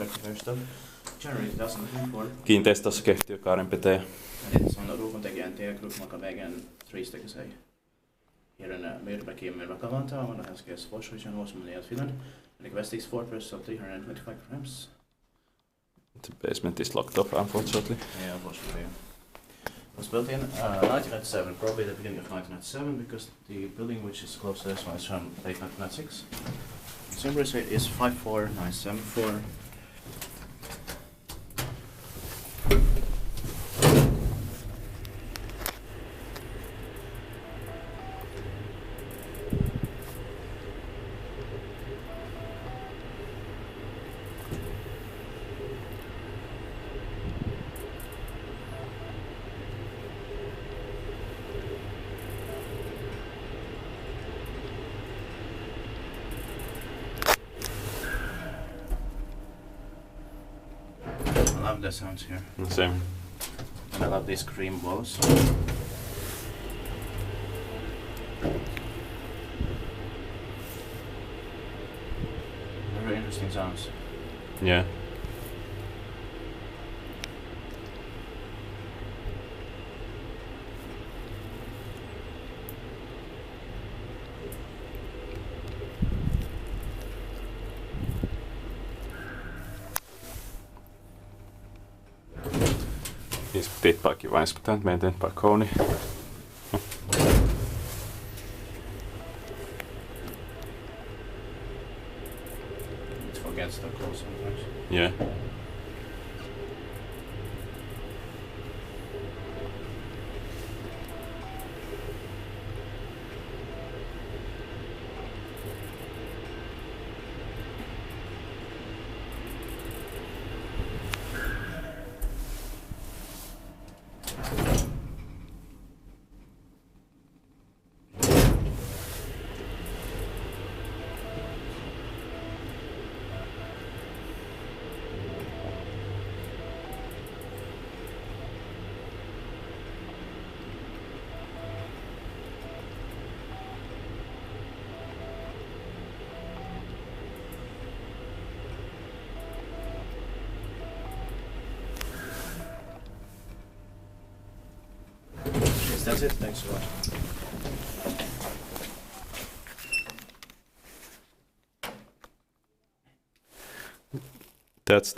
repair stuff. Generally 2004. Kiinteistössä kehittyökaaren pitää. And it's on Ruukuntekijäntie, Ruukuntekijäntie 3 stycken säg. Här är Myyrmäki med Vantaa, och det här ska sportsvision hos modernized Finland. And the Westing's Fortress of 325 grams. The basement is locked up, unfortunately. Yeah, unfortunately. It was built in 1997, probably the beginning of 1997, because the building which is close to this one is from late 1996. The timber is 54974. I love the sounds here. Same. And I love these cream walls. Very interesting sounds. Yeah. Yes, tittaakin vain, kun tämä meidän teen balkoni. It forgets to close sometimes. Yeah. That's it. Thanks for watching. That's